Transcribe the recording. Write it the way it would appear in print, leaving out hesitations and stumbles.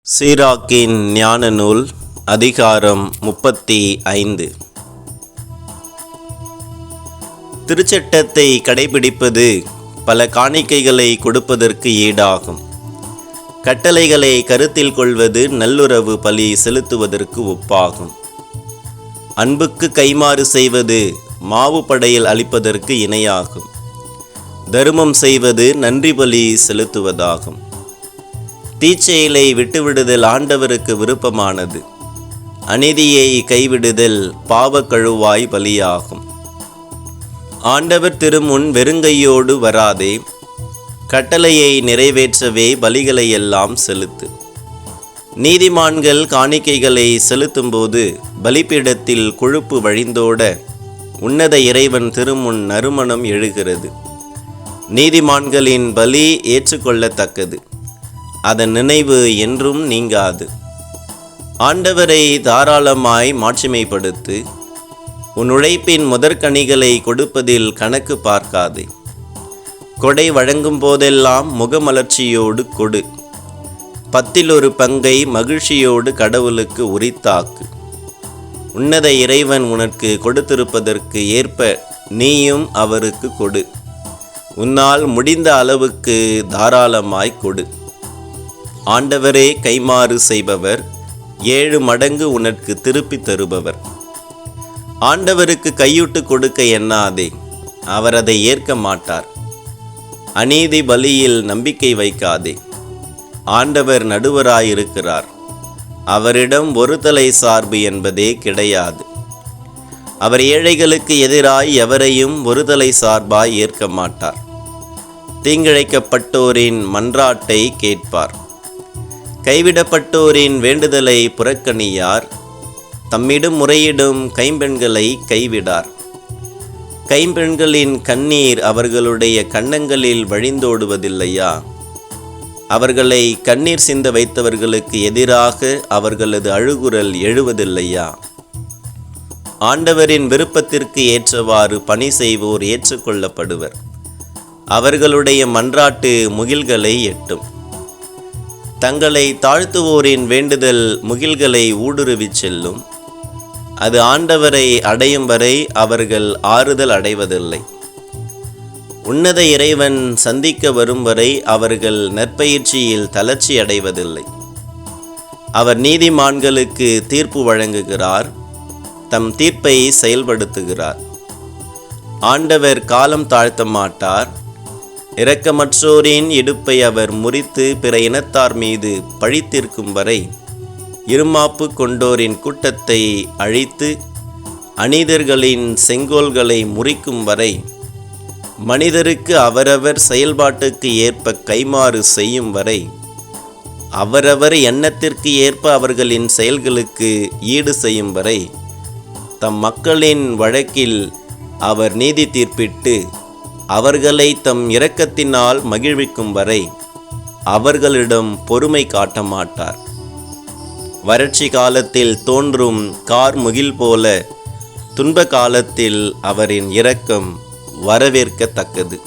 சீராக்கின் ஞான நூல் அதிகாரம் 35. திருச்சட்டத்தை கடைபிடிப்பது பல காணிக்கைகளை கொடுப்பதற்கு ஈடாகும். கட்டளைகளை கருத்தில் கொள்வது நல்லுறவு பலி செலுத்துவதற்கு ஒப்பாகும். அன்புக்கு கைமாறு செய்வது மாவு படையல் அளிப்பதற்கு இணையாகும். தருமம் செய்வது நன்றி பலி செலுத்துவதாகும். தீச்செயலை விட்டுவிடுதல் ஆண்டவருக்கு விருப்பமானது. அநீதியை கைவிடுதல் பாவக்கழுவாய் பலியாகும். ஆண்டவர் திருமுன் வெறுங்கையோடு வராதே, கட்டளையை நிறைவேற்றவே பலிகளையெல்லாம் செலுத்து. நீதிமான்கள் காணிக்கைகளை செலுத்தும்போது பலிபீடத்தில் கொழுப்பு வழிந்தோட உன்னத இறைவன் திருமுன் நறுமணம் எழுகிறது. நீதிமான்களின் பலி ஏற்றுக்கொள்ளத்தக்கது, அதன் நினைவு என்றும் நீங்காது. ஆண்டவரை தாராளமாய் மாட்சிமைப்படுத்து. உன் உழைப்பின் முதற்கனிகளை கொடுப்பதில் கணக்கு பார்க்காதே. கொடை வழங்கும் போதெல்லாம் முகமலர்ச்சியோடு கொடு. 10 பங்கை மகிழ்ச்சியோடு கடவுளுக்கு உரித்தாக்கு. உன்னத இறைவன் உனக்கு கொடுத்திருப்பதற்கு ஏற்ப நீயும் அவருக்கு கொடு. உன்னால் முடிந்த அளவுக்கு தாராளமாய் கொடு. ஆண்டவரே கைமாறு செய்பவர், 7 மடங்கு உனக்கு திருப்பி தருபவர். ஆண்டவருக்கு கையூட்டு கொடுக்க எண்ணாதே, அவர் அதை ஏற்க மாட்டார். அநீதி பலியில் நம்பிக்கை வைக்காதே. ஆண்டவர் நடுவராயிருக்கிறார், அவரிடம் ஒரு தலை சார்பு என்பதே கிடையாது. அவர் ஏழைகளுக்கு எதிராய் எவரையும் ஒரு தலை சார்பாய் ஏற்க மாட்டார். தீங்கிழைக்கப்பட்டோரின் மன்றாட்டை கேட்பார். கைவிடப்பட்டோரின் வேண்டுதலை புறக்கணியார். தம்மிடம் முறையிடும் கைம்பெண்களை கைவிடார். கைம்பெண்களின் கண்ணீர் அவர்களுடைய கன்னங்களில் வழிந்தோடுவதில்லையா? அவர்களை கண்ணீர் சிந்த வைத்தவர்களுக்கு எதிராக அவர்களது அழுகுரல் எழுவதில்லையா? ஆண்டவரின் விருப்பத்திற்கு ஏற்றவாறு பணி செய்வோர் ஏற்றுக்கொள்ளப்படுவர். அவர்களுடைய மன்றாட்டு முகில்களை எட்டும். தங்களை தாழ்த்துவோரின் வேண்டுதல் முகில்களை ஊடுருவிச் செல்லும். அது ஆண்டவரை அடையும் வரை அவர்கள் ஆறுதல் அடைவதில்லை. உன்னத இறைவன் சந்திக்க வரும் வரை அவர்கள் நற்பயிற்சியில் தளர்ச்சி அடைவதில்லை. அவர் நீதிமான்களுக்கு தீர்ப்பு வழங்குகிறார், தம் தீர்ப்பை செயல்படுத்துகிறார். ஆண்டவர் காலம் தாழ்த்த மாட்டார். இரக்கமற்றோரின் இடுப்பை அவர் முறித்து பிற இனத்தார் மீது பழித்தீர்க்கும் வரை இருமாப்பு கொண்டோரின் கூட்டத்தை அழித்து அநீதர்களின் செங்கோல்களை முறிக்கும் வரை மனிதருக்கு அவரவர் செயல்பாட்டுக்கு ஏற்ப கைமாறு செய்யும் வரை அவரவர் எண்ணத்திற்கு ஏற்ப அவர்களின் செயல்களுக்கு ஈடு செய்யும் வரை தம் மக்களின் வழக்கில் அவர் நீதி தீர்ப்பிட்டு அவர்களை தம் இரக்கத்தினால் மகிழ்விக்கும் வரை அவர்களிடம் பொறுமை காட்ட மாட்டார். வறட்சி காலத்தில் தோன்றும் கார்முகில் போல துன்ப காலத்தில் அவரின் இரக்கம் வரவேற்கத்தக்கது.